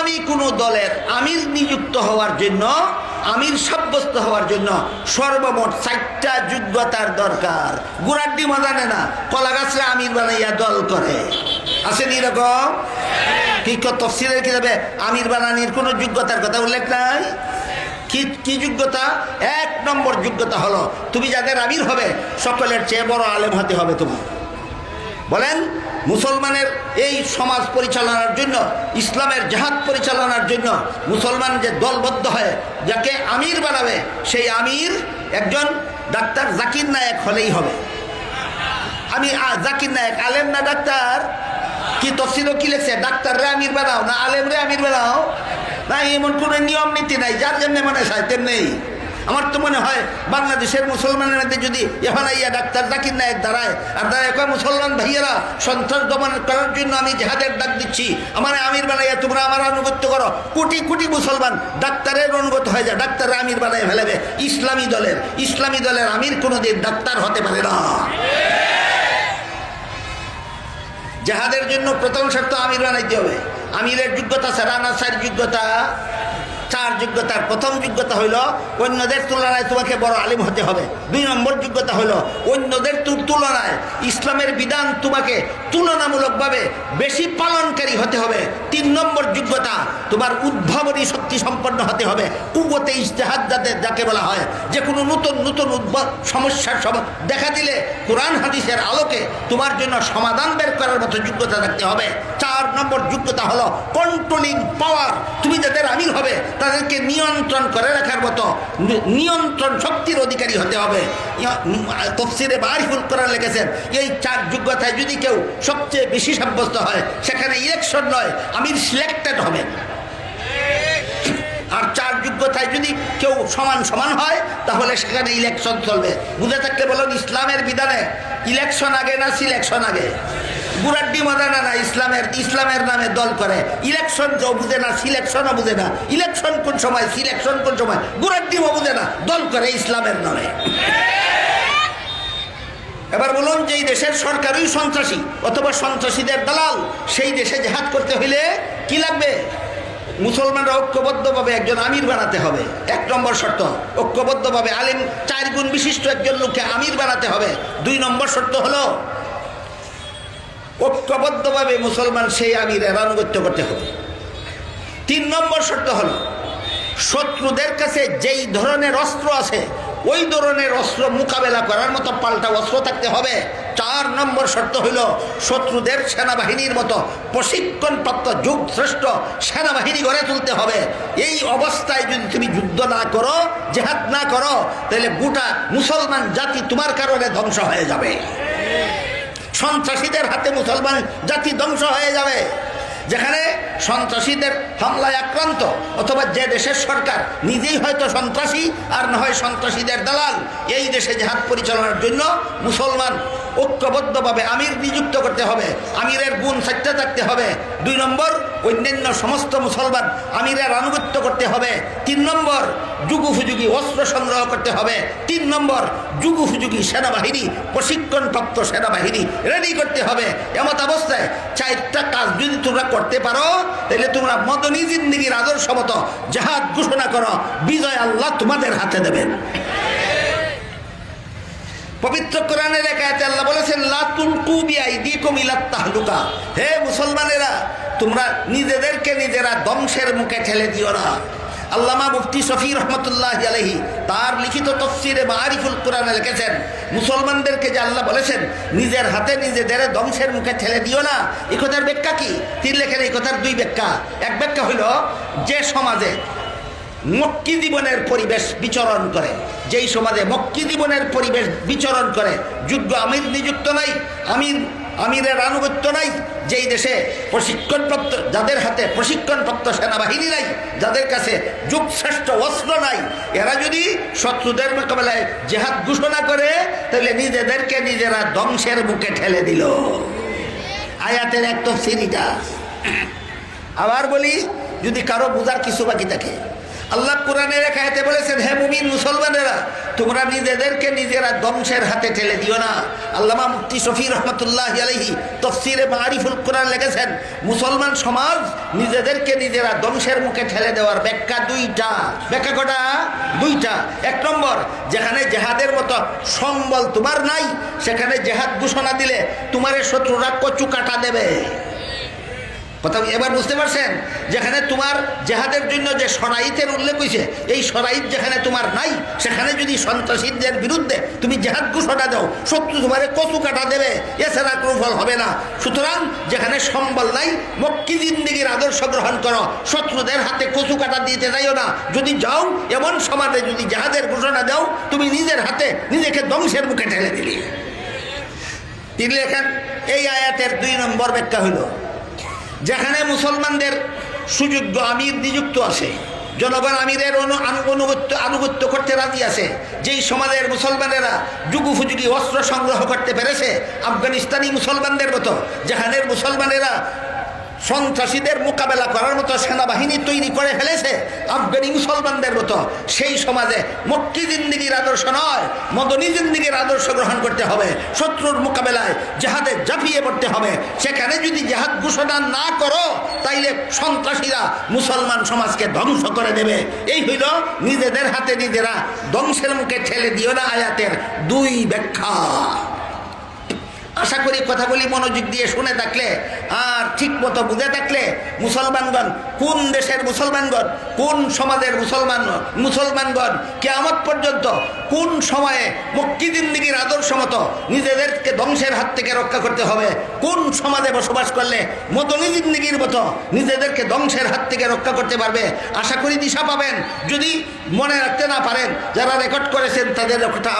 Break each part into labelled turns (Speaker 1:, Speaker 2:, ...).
Speaker 1: ইসলামী কোনো দলের আমির নিযুক্ত হওয়ার জন্য, আমির সাব্যস্ত হওয়ার জন্য সর্বমোট 4টা যোগ্যতার দরকার। গুড়াড্ডি জানে না, কলা গাছরা আমির বানাইয়া দল করে, আসেন এরকম? কি তফসিলের কিতাবে আমির বানানির কোনো যোগ্যতার কথা উল্লেখ নাই। কি যোগ্যতা? 1 নম্বর যোগ্যতা হলো তুমি যাদের আমির হবে সকলের চেয়ে বড় আলেম হতে হবে তোমার। বলেন, মুসলমানের এই সমাজ পরিচালনার জন্য, ইসলামের জাহাদ পরিচালনার জন্য মুসলমান যে দলবদ্ধ হয় যাকে আমির বানাবে, সেই আমির একজন ডাক্তার জাকির নায়েক হলেই হবে। আমি জাকির নায়েক আলেম না ডাক্তার? কি তফসিলও কি লেখছে? ডাক্তার রে আমির বানাও না আলেম রে আমির বানাও? না, এমন কোনো নিয়ম নীতি নাই, যার জন্য মনে হয় তেমনি। আমার তো মনে হয় বাংলাদেশের মুসলমানের মধ্যে যদি এখন ইয়া ডাক্তার জাকির নায়েক দাঁড়ায় আর দাঁড়ায় কয়, মুসলমান ভাইয়েরা সন্ত্রাস দমন করার জন্য আমি জেহাদের ডাক দিচ্ছি, আমার আমির বানাইয়া তোমরা আমার আনুগত্য করো, কোটি কোটি মুসলমান ডাক্তারের অনুগত হয়ে যায়, ডাক্তারের আমির বানাই ফেলেবে। ইসলামী দলের আমির কোনোদিন ডাক্তার হতে পারে না। জেহাদের জন্য প্রথম শর্ত আমির বানাইতে হবে। আমিরের যোগ্যতা ছাড়া না 4 যোগ্যতা। 4 যোগ্যতার প্রথম যোগ্যতা হইল অন্যদের তুলনায় তোমাকে বড় আলিম হতে হবে। 2 নম্বর যোগ্যতা হইল অন্যদের তুলনায় ইসলামের বিধান তোমাকে তুলনামূলকভাবে বেশি পালনকারী হতে হবে। 3 নম্বর যোগ্যতা, তোমার উদ্ভাবনী শক্তি সম্পন্ন হতে হবে। কুওয়াতে ইজতিহাদ যাকে বলা হয়, যে কোনো নতুন সমস্যার দেখা দিলে কোরআন হাদিসের আলোকে তোমার জন্য সমাধান বের করার মতো যোগ্যতা থাকতে হবে। 4 নম্বর যোগ্যতা হলো কন্ট্রোলিং পাওয়ার। তুমি যাদের আমির হবে তাদেরকে নিয়ন্ত্রণ করে রাখার মতো নিয়ন্ত্রণ শক্তির অধিকারী হতে হবে। তাফসীরে মারিফুল কোরআন লিখেছেন, এই 4 যোগ্যতায় যদি কেউ সবচেয়ে বেশি সাব্যস্ত হয়, সেখানে ইলেকশন নয়, আমির সিলেক্টেড হবে। আর 4 যোগ্যতায় যদি কেউ সমান হয় তাহলে সেখানে ইলেকশন চলবে। বুঝে থাকলে বলুন, ইসলামের বিধানে ইলেকশন আগে না সিলেকশন আগে? গুড়াড্ডি মাদানা না ইসলামের নামে দল করে, ইলেকশন বুঝে না, সিলেকশনও বুঝে না। ইলেকশন কোন সময়, সিলেকশন কোন সময়, গুড়াড্ডিও বুঝে না, দল করে ইসলামের নামে। এবার বলুন, যেই দেশের সরকারই সন্ত্রাসী অথবা সন্ত্রাসীদের দালাল, সেই দেশে জেহাদ করতে হইলে কি লাগবে? মুসলমানরা ঐক্যবদ্ধভাবে একজন আমির বানাতে হবে। 1 নম্বর শর্ত, ঐক্যবদ্ধভাবে আলিম 4 গুণ বিশিষ্ট একজন লোককে আমির বানাতে হবে। 2 নম্বর শর্ত হলো ঐক্যবদ্ধভাবে মুসলমান সেই আমিরের আনুগত্য করতে হবে। 3 নম্বর শর্ত হলো শত্রুদের কাছে যেই ধরনের অস্ত্র আছে ওই ধরনের অস্ত্র মোকাবেলা করার মতো পাল্টা অস্ত্র থাকতে হবে। 4 নম্বর শর্ত হইল শত্রুদের সেনাবাহিনীর মতো প্রশিক্ষণপ্রাপ্ত যুগশ্রেষ্ঠ সেনাবাহিনী গড়ে তুলতে হবে। এই অবস্থায় যদি তুমি যুদ্ধ না করো, জেহাদ না করো, তাহলে গোটা মুসলমান জাতি তোমার কারণে ধ্বংস হয়ে যাবে। সন্ত্রাসীদের হাতে মুসলমান জাতি ধ্বংস হয়ে যাবে। যেখানে সন্ত্রাসীদের হামলায় আক্রান্ত অথবা যে দেশের সরকার নিজেই হয়তো সন্ত্রাসী আর না হয় সন্ত্রাসীদের দালাল, এই দেশে জেহাদ পরিচালনার জন্য মুসলমান ঐক্যবদ্ধভাবে আমির নিযুক্ত করতে হবে। আমিরের গুণ 4টা থাকতে হবে। 2 নম্বর, অন্যান্য সমস্ত মুসলমান আমিরের আনুগত্য করতে হবে। 3 নম্বর, যুগোপযোগী অস্ত্র সংগ্রহ করতে হবে। 3 নম্বর, যুগোপযোগী সেনাবাহিনী, প্রশিক্ষণপ্রাপ্ত সেনাবাহিনী রেডি করতে হবে। এমত অবস্থায় 4টা কাজ যদি তোমরা করতে পারো, তাহলে তোমরা মদনী জিন্দেগীর আদর্শ মতো জেহাদ ঘোষণা করো, বিজয় আল্লাহ তোমাদের হাতে দেবেন। পবিত্র কোরআনের এক আয়াতে আল্লাহ বলেছেন, লা তুলকু বিআইদিকুম ইলাত তাহলুকা। হে মুসলমানেরা, তোমরা নিজেদেরকে নিজেরা ধ্বংসের মুখে ঠেলে দিও না। আল্লামা মুফতি শফি রহমতুল্লাহি আলাইহি তার লিখিত তাফসীরে মারিফুল কোরআনে লিখেছেন, মুসলমানদেরকে যে আল্লাহ বলেছেন নিজের হাতে নিজেদের ধ্বংসের মুখে ঠেলে দিও না, এই কথার ব্যাখ্যা কি? তিনি লেখেন এই কথার 2 ব্যাখ্যা। এক ব্যাখ্যা হইল, যে সমাজে মক্কি জীবনের পরিবেশ বিচরণ করে, যেই সমাজে মক্কি জীবনের পরিবেশ বিচরণ করে, যোগ্য আমির নিযুক্ত নাই, আমিরের আনুগত্য নাই, যেই দেশে প্রশিক্ষণপ্রাপ্ত, যাদের হাতে প্রশিক্ষণপ্রাপ্ত সেনাবাহিনী নাই, যাদের কাছে যুগশ্রেষ্ঠ অস্ত্র নাই, এরা যদি শত্রুদের মোকাবেলায় জেহাদ ঘোষণা করে, তাহলে নিজেদেরকে নিজেরা ধ্বংসের মুখে ঠেলে দিল। আয়াতের এক তাফসীর এটা। আবার বলি, যদি কারো বোঝার কিছু বাকি থাকে, আল্লাহ কোরআনের এক আয়াতে বলেছেন, হে মুমিন মুসলমানেরা, তোমরা নিজেদেরকে নিজেরা ধ্বংসের হাতে ঠেলে দিও না। আল্লামা মুফতি শফি রহমতুল্লাহি আলাইহি তফসিরে মারিফুল কোরআন লিখেছেন, মুসলমান সমাজ নিজেদেরকে নিজেরা ধ্বংসের মুখে ঠেলে দেওয়ার ব্যাখ্যা দুইটা। ব্যাখ্যা কটা? দুইটা। এক নম্বর, যেখানে জেহাদের মতো সম্বল তোমার নাই, সেখানে জেহাদ ঘোষণা দিলে তোমার শত্রুরা কচু কাটা দেবে। কথা এবার বুঝতে পারছেন? যেখানে তোমার জেহাদের জন্য যে শরাইতের উল্লেখ হয়েছে, এই শরাইত যেখানে তোমার নাই, সেখানে যদি সন্ত্রাসীদের বিরুদ্ধে তুমি জেহাদ ঘোষণা দাও, শত্রু তোমার কচু কাটা দেবে, এছাড়া কোনো ফল হবে না। সুতরাং যেখানে সম্বল নাই, মক্কি জিন্দেগির আদর্শ গ্রহণ করো, শত্রুদের হাতে কচু কাটা দিতে যাইও না। যদি যাও, এমন সমাজে যদি জেহাদের ঘোষণা দাও, তুমি নিজের হাতে নিজেকে ধ্বংসের মুখে ঠেলে দিলি। তিনি লেখেন, এই আয়াতের 2 নম্বর ব্যাখ্যা হইল, যেখানে মুসলমানদের সুযোগ্য আমির নিযুক্ত আছে, জনগণ আমিরের আনুগত্য করতে রাজি আছে, যেই সমাজের মুসলমানেরা যুগোপযোগী অস্ত্র সংগ্রহ করতে পেরেছে, আফগানিস্তানি মুসলমানদের মতো, যেখানে মুসলমানেরা সন্ত্রাসীদের মোকাবেলা করার মতো সেনাবাহিনী তৈরি করে ফেলেছে, আফগানি মুসলমানদের মতো, সেই সমাজে মক্কি জিন্দিগির আদর্শ নয়, মদনী জিন্দিগির আদর্শ গ্রহণ করতে হবে। শত্রুর মোকাবেলায় জেহাদে ঝাঁপিয়ে পড়তে হবে। সেখানে যদি জেহাদ ঘোষণা না করো, তাইলে সন্ত্রাসীরা মুসলমান সমাজকে ধ্বংস করে দেবে। এই হইল নিজেদের হাতে নিজেরা ধ্বংসের মুখে ঠেলে দিও না আয়াতের 2 ব্যাখ্যা। আশা করি কথাগুলি মনোযোগ দিয়ে শুনে থাকলে আর ঠিক মতো বুঝে থাকলে, মুসলমানগণ, কোন দেশের মুসলমানগণ, কোন সমাজের মুসলমানগণ কিয়ামত পর্যন্ত কোন সময়ে মক্কি জিন্দেগির আদর্শ মতো নিজেদেরকে ধ্বংসের হাত থেকে রক্ষা করতে হবে, কোন সমাজে বসবাস করলে মদনী জিন্দেগির মতো নিজেদেরকে ধ্বংসের হাত থেকে রক্ষা করতে পারবে, আশা করি দিশা পাবেন। যদি মনে রাখতে না পারেন, যারা রেকর্ড করেছেন তাদের কথা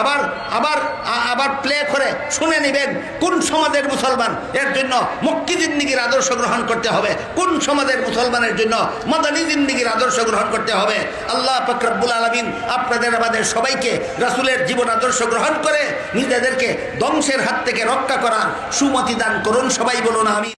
Speaker 1: আবার প্লে করে শুনে নেবেন। কোন সমাজের মুসলমান এর জন্য মক্কি জিন্দেগির আদর্শ গ্রহণ করতে হবে, কোন সমাজের মুসলমানের জন্য মদনী জিন্দেগির আদর্শ গ্রহণ করতে হবে। আল্লাহ পাক রব্বুল আলামিন আপনাদের আমাদের সবাইকে রাসূলের জীবন আদর্শ গ্রহণ করে নিজেদেরকে ধ্বংসের হাত থেকে রক্ষা করার সুমতি দান করুন। সবাই বলুন আমিন।